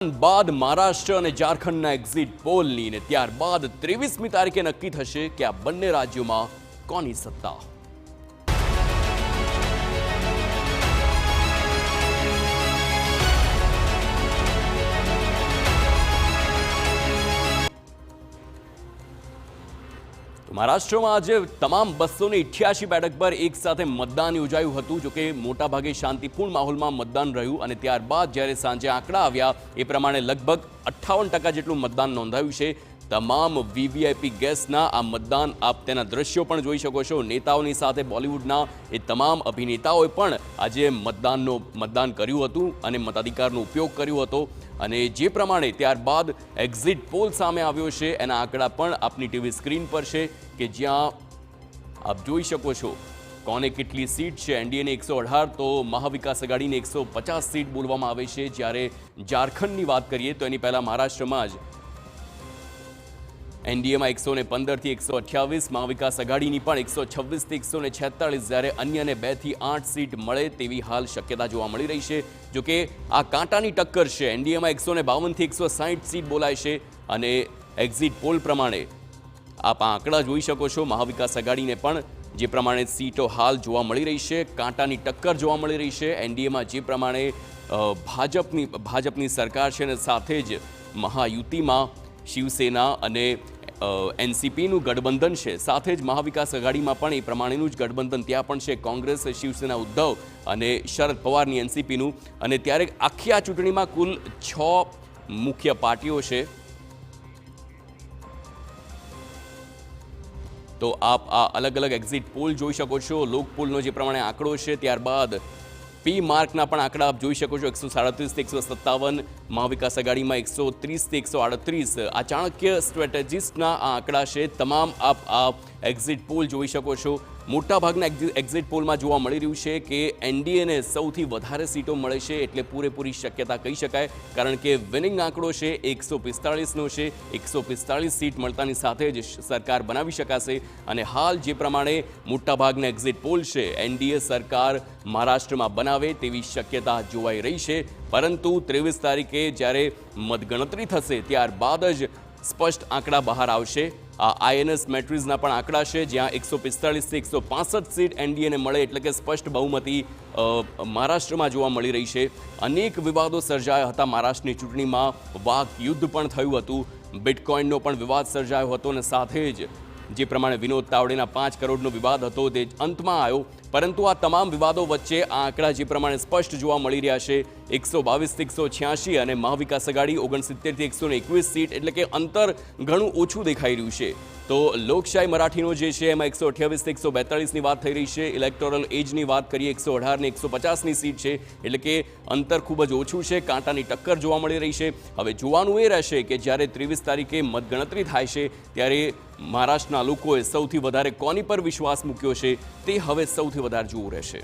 बाद महाराष्ट्र અને ઝારખંડના એક્ઝિટ પોલની ને ત્યારબાદ 23મી તારીખે નક્કી થશે કે આ બંને રાજ્યોમાં કોની સત્તા। महाराष्ट्र में आज तमाम 288 बैठक पर एक साथ मतदान योजाયું હતું। जो कि मोटा भागे शांतिपूर्ण माहौल में मतदान રહ્યું અને ત્યારબાદ જ્યારે સાંજે આંકડા આવ્યા એ પ્રમાણે લગભગ 58% જેટલું मतदान નોંધાયું છે। તમામ વીવીઆઈપી ગેસના આ मतदान આપ તેના દ્રશ્યો પણ જોઈ શકો છો। નેતાઓની સાથે બોલિવૂડના એ તમામ અભિનેતાઓએ પણ આજે મતદાન કર્યું હતું અને મતાધિકારનો ઉપયોગ કર્યો હતો। અને જે પ્રમાણે ત્યારબાદ એક્ઝિટ પોલ સામે આવ્યો છે એના આંકડા પણ આપની ટીવી સ્ક્રીન પર છે કે જ્યાં આપ જોઈ શકો છો કોને કેટલી સીટ છે। એનડીએને 118 તો મહાવિકાસ આઘાડીને 150 સીટ બોલવામાં આવે છે। જ્યારે ઝારખંડની વાત કરીએ તો એની પહેલા મહારાષ્ટ્રમાં જ એનડીએમાં 115 થી 128, મહાવિકાસ આઘાડીની પણ 126 થી 146, જ્યારે અન્યને 2 થી 8 સીટ મળે તેવી હાલ શક્યતા જોવા મળી રહી છે। જો કે આ કાંટાની ટક્કર છે। એનડીએમાં 152 થી 160 સીટ બોલાય છે અને એક્ઝિટ પોલ પ્રમાણે આપ આંકડા જોઈ શકો છો। મહાવિકાસ આઘાડીને પણ જે પ્રમાણે સીટો હાલ જોવા મળી રહી છે, કાંટાની ટક્કર જોવા મળી રહી છે। એનડીએમાં જે પ્રમાણે ભાજપની સરકાર છે અને સાથે જ મહાયુતિમાં શિવસેના અને એનસીપીનું ગઠબંધન છે, સાથે જ મહાવિકાસ આઘાડીમાં પણ એ પ્રમાણેનું જ ગઠબંધન ત્યાં પણ છે। કોંગ્રેસ, શિવસેના, ઉદ્ધવ અને શરદ પવારની એનસીપીનું। અને ત્યારે આખી આ ચૂંટણીમાં કુલ 6 મુખ્ય પાર્ટીઓ છે। તો આપ આ અલગ અલગ એક્ઝિટ પોલ જોઈ શકો છો। લોકપોલનો જે પ્રમાણે આંકડો છે, ત્યારબાદ પી માર્કના પણ આંકડા આપ જોઈ શકો છો। 137 થી 157, મહાવિકાસ આઘાડીમાં 130 થી 138। આ ચાણક્ય સ્ટ્રેટેજિસ્ટના આ આંકડા છે। તમામ આપ આ એક્ઝિટ પોલ જોઈ શકો છો। મોટાભાગના એક્ઝિટ પોલમાં જોવા મળી રહ્યું છે કે એનડીએને સૌથી વધારે સીટો મળે છે, એટલે પૂરેપૂરી શક્યતા કહી શકાય। કારણ કે વિનિંગ આંકડો છે 145નો છે। 145 સીટ મળતાની સાથે જ સરકાર બનાવી શકાશે। અને હાલ જે પ્રમાણે મોટાભાગના એક્ઝિટ પોલ છે, એનડીએ સરકાર મહારાષ્ટ્રમાં બનાવે તેવી શક્યતા જોવાઈ રહી છે। પરંતુ 23 તારીખે જ્યારે મતગણતરી થશે ત્યારબાદ જ સ્પષ્ટ આંકડા બહાર આવશે। આ આઈએનએસ મેટ્રિક્સના પણ આંકડા છે, જ્યાં 145 થી 165 સીટ એનડીએને મળે, એટલે કે સ્પષ્ટ બહુમતી મહારાષ્ટ્રમાં જોવા મળી રહી છે। અનેક વિવાદો સર્જાયા હતા મહારાષ્ટ્રની ચૂંટણીમાં। વાક યુદ્ધ પણ થયું હતું, બિટકોઇનનો પણ વિવાદ સર્જાયો હતો અને સાથે જ જે પ્રમાણે વિનોદ તાવડેના 5 કરોડનો વિવાદ હતો તે અંતમાં આવ્યો। પરંતુ આ તમામ વિવાદો વચ્ચે આ આંકડા જે પ્રમાણે સ્પષ્ટ જોવા મળી રહ્યા છે, 122 થી 186 અને મહાવિકાસ આઘાડી 69 થી 121 સીટ, એટલે કે અંતર ઘણું ઓછું દેખાઈ રહ્યું છે। તો લોકશાહી મરાઠીનો જે છે એમાં 128 થી 142ની વાત થઈ રહી છે। ઇલેક્ટોરલ એજની વાત કરીએ 118 ને 150ની સીટ છે, એટલે કે અંતર ખૂબ જ ઓછું છે। કાંટાની ટક્કર જોવા મળી રહી છે। હવે જોવાનું એ રહેશે કે જ્યારે 23 તારીખે મતગણતરી થાય છે ત્યારે મહારાષ્ટ્રના લોકોએ સૌથી વધારે કોની પર વિશ્વાસ મૂક્યો છે તે હવે સૌથી વધારે જોવું રહેશે।